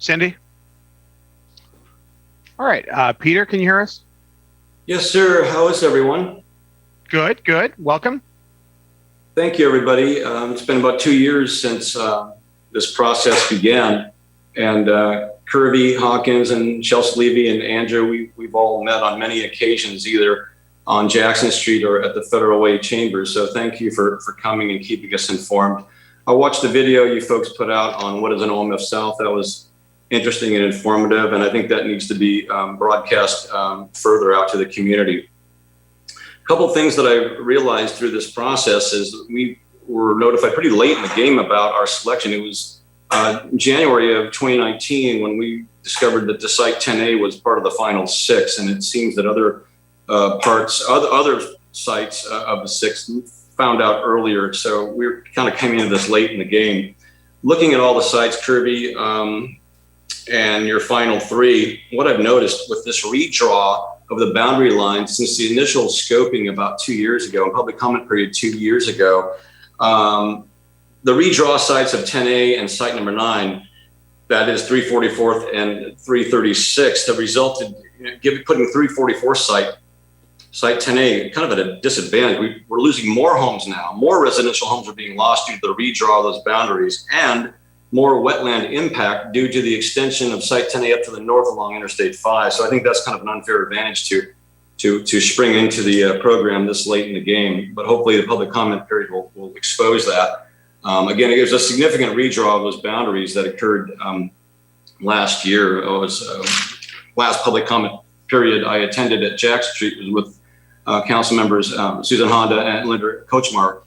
Speaker 3: Cindy? All right. Peter, can you hear us?
Speaker 12: Yes, sir. How is everyone?
Speaker 3: Good, good. Welcome.
Speaker 12: Thank you, everybody. It's been about 2 years since this process began. And Kirby, Hawkins, and Chelsea Levy and Andrew, we've all met on many occasions, either on Jackson Street or at the Federal Way Chambers. So thank you for coming and keeping us informed. I watched the video you folks put out on what is an OMF South. That was interesting and informative, and I think that needs to be broadcast further out to the community. A couple of things that I realized through this process is we were notified pretty late in the game about our selection. It was January of 2019 when we discovered that the site 10A was part of the final 6, and it seems that other sites of the 6 found out earlier. So we're kind of coming into this late in the game. Looking at all the sites, Kirby, and your final 3, what I've noticed with this redraw of the boundary line since the initial scoping about 2 years ago and public comment period 2 years ago, the redraw sites of 10A and site number 9, that is 344th and 336th, have resulted in putting 344 site 10A kind of at a disadvantage. We're losing more homes now. More residential homes are being lost due to the redraw of those boundaries, and more wetland impact due to the extension of site 10A up to the north along Interstate 5. So I think that's kind of an unfair advantage to spring into the program this late in the game. But hopefully the public comment period will expose that. Again, it was a significant redraw of those boundaries that occurred last year. It was last public comment period I attended at Jackson Street was with council members Susan Honda and Linda Kochmar.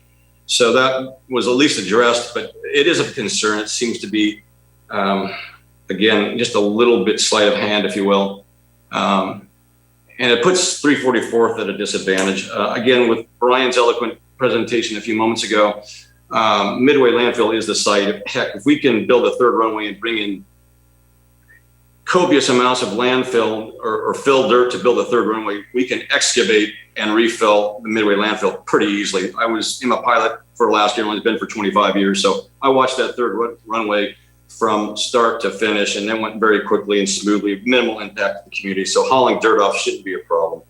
Speaker 12: So that was at least addressed, but it is a concern. It seems to be, again, just a little bit sleight of hand, if you will. And it puts 344th at a disadvantage. Again, with Brian's eloquent presentation a few moments ago, Midway Landfill is the site. Heck, if we can build a 3rd runway and bring in copious amounts of landfill or fill dirt to build a 3rd runway, we can excavate and refill the Midway Landfill pretty easily. I was in a pilot for last year, and it's been for 25 years. So I watched that 3rd runway from start to finish, and then went very quickly and smoothly, minimal impact to the community. So hauling dirt off shouldn't be a problem.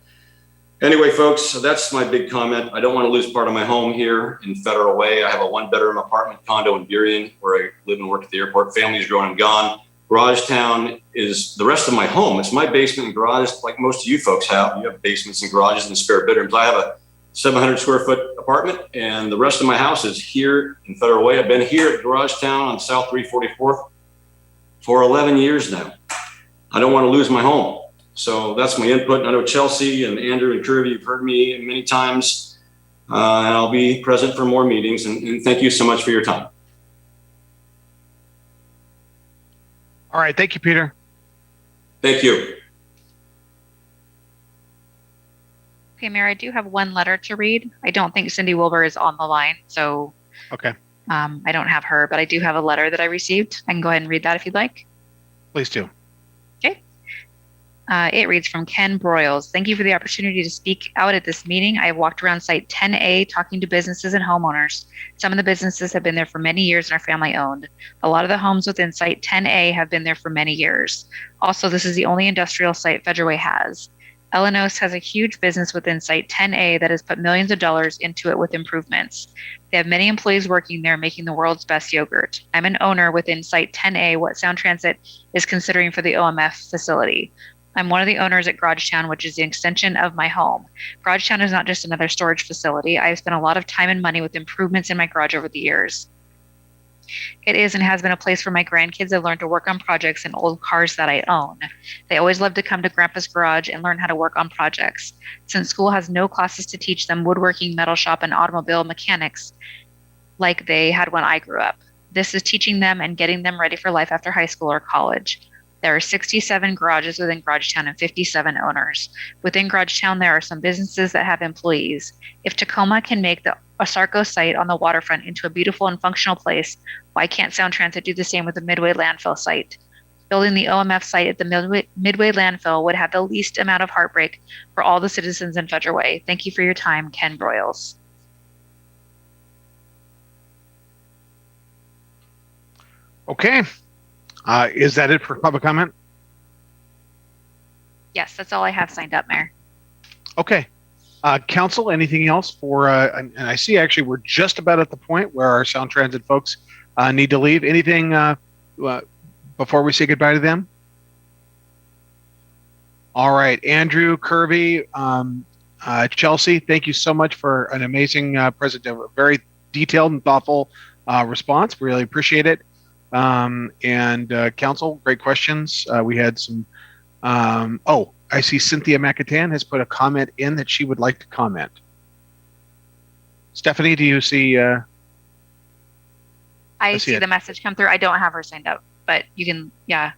Speaker 12: Anyway, folks, that's my big comment. I don't want to lose part of my home here in Federal Way. I have a 1-bedroom apartment condo in Burien where I live and work at the airport. Family's grown and gone. Garage Town is the rest of my home. It's my basement and garage, like most of you folks have. You have basements and garages and spare bedrooms. I have a 700 square foot apartment, and the rest of my house is here in Federal Way. I've been here at Garage Town on South 344th for 11 years now. I don't want to lose my home. So that's my input. I know Chelsea and Andrew and Kirby, you've heard me many times, and I'll be present for more meetings. And thank you so much for your time.
Speaker 3: All right. Thank you, Peter.
Speaker 12: Thank you.
Speaker 10: Okay, Mayor, I do have one letter to read. I don't think Cindy Wilbur is on the line, so
Speaker 3: okay.
Speaker 10: I don't have her, but I do have a letter that I received. I can go ahead and read that if you'd like.
Speaker 3: Please do.
Speaker 10: Okay. It reads from Ken Broyles. Thank you for the opportunity to speak out at this meeting. I have walked around site 10A talking to businesses and homeowners. Some of the businesses have been there for many years and are family owned. A lot of the homes within site 10A have been there for many years. Also, this is the only industrial site Federal Way has. Elenos has a huge business within site 10A that has put millions of dollars into it with improvements. They have many employees working there making the world's best yogurt. I'm an owner within site 10A, what Sound Transit is considering for the OMF facility. I'm one of the owners at Garage Town, which is the extension of my home. Garage Town is not just another storage facility. I have spent a lot of time and money with improvements in my garage over the years. It is and has been a place where my grandkids have learned to work on projects and old cars that I own. They always love to come to Grandpa's garage and learn how to work on projects. Since school has no classes to teach them woodworking, metal shop, and automobile mechanics like they had when I grew up. This is teaching them and getting them ready for life after high school or college. There are 67 garages within Garage Town and 57 owners. Within Garage Town, there are some businesses that have employees. If Tacoma can make the Osarco site on the waterfront into a beautiful and functional place, why can't Sound Transit do the same with the Midway Landfill site? Building the OMF site at the Midway Landfill would have the least amount of heartbreak for all the citizens in Federal Way. Thank you for your time, Ken Broyles.
Speaker 3: Okay. Is that it for public comment?
Speaker 10: Yes, that's all I have signed up, Mayor.
Speaker 3: Okay. Council, anything else for, and I see actually we're just about at the point where our Sound Transit folks need to leave. Anything before we say goodbye to them? All right, Andrew, Kirby, Chelsea, thank you so much for an amazing presentation, very detailed and thoughtful response. We really appreciate it. And Council, great questions. We had some, I see Cynthia McAtan has put a comment in that she would like to comment. Stephanie, do you see?
Speaker 10: I see the message come through. I don't have her signed up, but you can, yeah.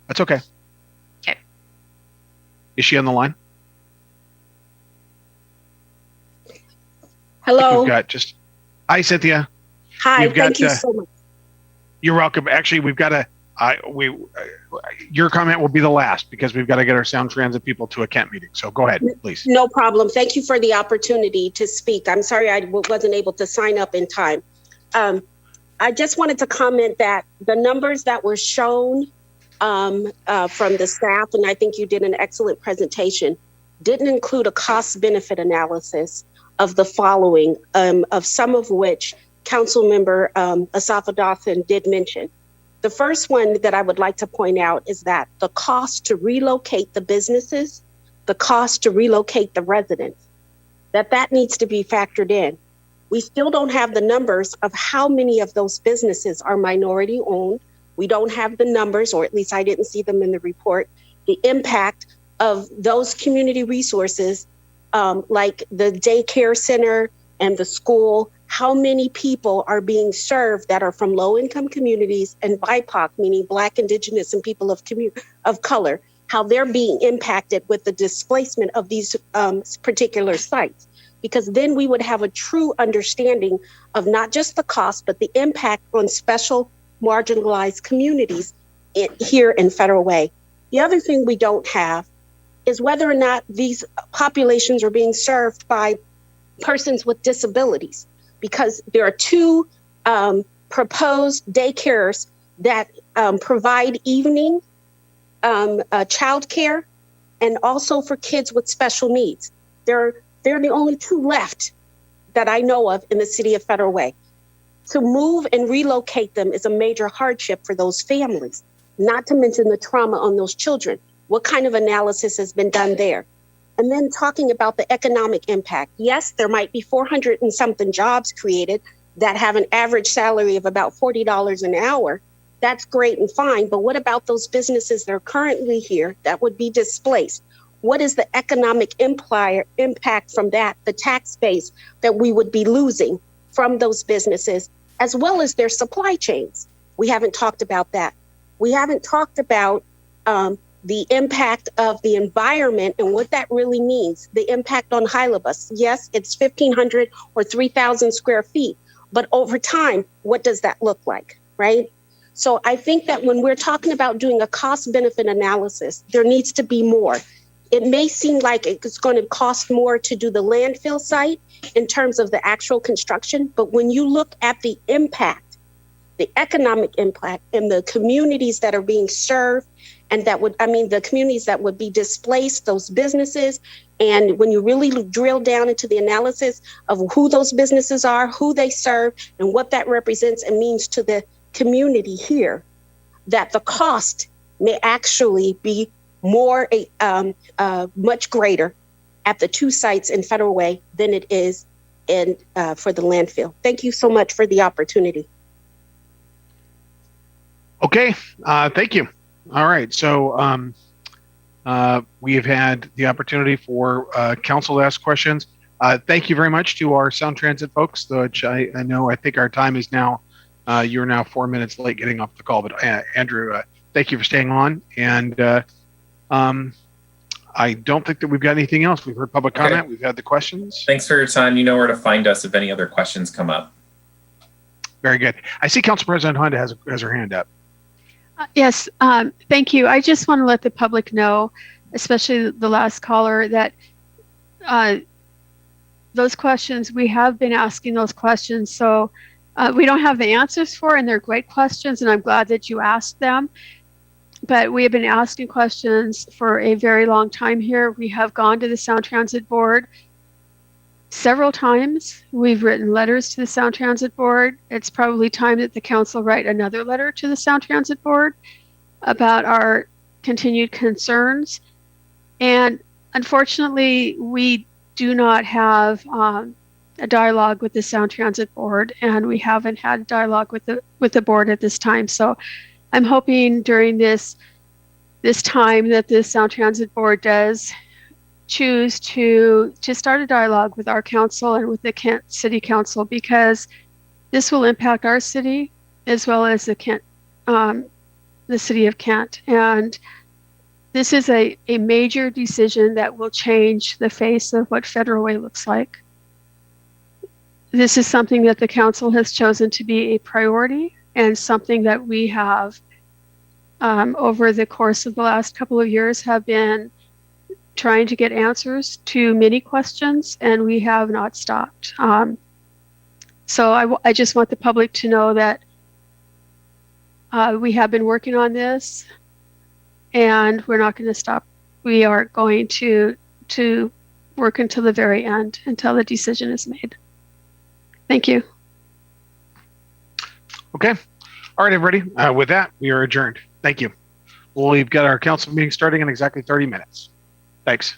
Speaker 3: That's okay.
Speaker 10: Okay.
Speaker 3: Is she on the line?
Speaker 13: Hello.
Speaker 3: We've got hi, Cynthia.
Speaker 13: Hi, thank you so much.
Speaker 3: You're welcome. Actually, we've got Your comment will be the last because we've got to get our Sound Transit people to a Kent meeting. So go ahead, please.
Speaker 13: No problem. Thank you for the opportunity to speak. I'm sorry I wasn't able to sign up in time. I just wanted to comment that the numbers that were shown from the staff, and I think you did an excellent presentation, didn't include a cost-benefit analysis of the following, of some of which Councilmember Asafa Dawson did mention. The first one that I would like to point out is that the cost to relocate the businesses, the cost to relocate the residents, that needs to be factored in. We still don't have the numbers of how many of those businesses are minority owned. We don't have the numbers, or at least I didn't see them in the report, the impact of those community resources like the daycare center and the school. How many people are being served that are from low-income communities and BIPOC, meaning Black, Indigenous, and people of color, how they're being impacted with the displacement of these particular sites. Because then we would have a true understanding of not just the cost, but the impact on special marginalized communities here in Federal Way. The other thing we don't have is whether or not these populations are being served by persons with disabilities, because there are two proposed daycares that provide evening childcare and also for kids with special needs. They're the only two left that I know of in the city of Federal Way. To move and relocate them is a major hardship for those families, not to mention the trauma on those children. What kind of analysis has been done there? And then talking about the economic impact. Yes, there might be 400 and something jobs created that have an average salary of about $40 an hour. That's great and fine, but what about those businesses that are currently here that would be displaced? What is the economic impact from that, the tax base that we would be losing from those businesses, as well as their supply chains? We haven't talked about that. We haven't talked about the impact of the environment and what that really means, the impact on Hylabus. Yes, it's 1,500 or 3,000 square feet, but over time, what does that look like, right? So I think that when we're talking about doing a cost-benefit analysis, there needs to be more. It may seem like it's going to cost more to do the landfill site in terms of the actual construction, but when you look at the impact, the economic impact in the communities that are being served, and the communities that would be displaced, those businesses, and when you really drill down into the analysis of who those businesses are, who they serve, and what that represents and means to the community here, that the cost may actually be more, much greater at the two sites in Federal Way than it is for the landfill. Thank you so much for the opportunity.
Speaker 3: Okay, thank you. All right, so we have had the opportunity for council to ask questions. Thank you very much to our Sound Transit folks, which I think our time is now, you're now 4 minutes late getting off the call, but Andrew, thank you for staying on. And I don't think that we've got anything else. We've heard public comment. Okay. We've had the questions.
Speaker 6: Thanks for your time. You know where to find us if any other questions come up.
Speaker 3: Very good. I see Council President Honda has her hand up.
Speaker 2: Yes, thank you. I just want to let the public know, especially the last caller, that those questions, we have been asking those questions. So we don't have the answers for, and they're great questions, and I'm glad that you asked them. But we have been asking questions for a very long time here. We have gone to the Sound Transit Board several times. We've written letters to the Sound Transit Board. It's probably time that the council write another letter to the Sound Transit Board about our continued concerns. And unfortunately, we do not have a dialogue with the Sound Transit Board, and we haven't had a dialogue with the board at this time. So I'm hoping during this time that the Sound Transit Board does choose to start a dialogue with our council and with the Kent City Council, because this will impact our city as well as the city of Kent. And this is a major decision that will change the face of what Federal Way looks like. This is something that the council has chosen to be a priority and something that we have over the course of the last couple of years have been trying to get answers to many questions, and we have not stopped. So I just want the public to know that we have been working on this, and we're not going to stop. We are going to work until the very end, until the decision is made. Thank you.
Speaker 3: Okay. All right, everybody. With that, we are adjourned. Thank you. We've got our council meeting starting in exactly 30 minutes. Thanks.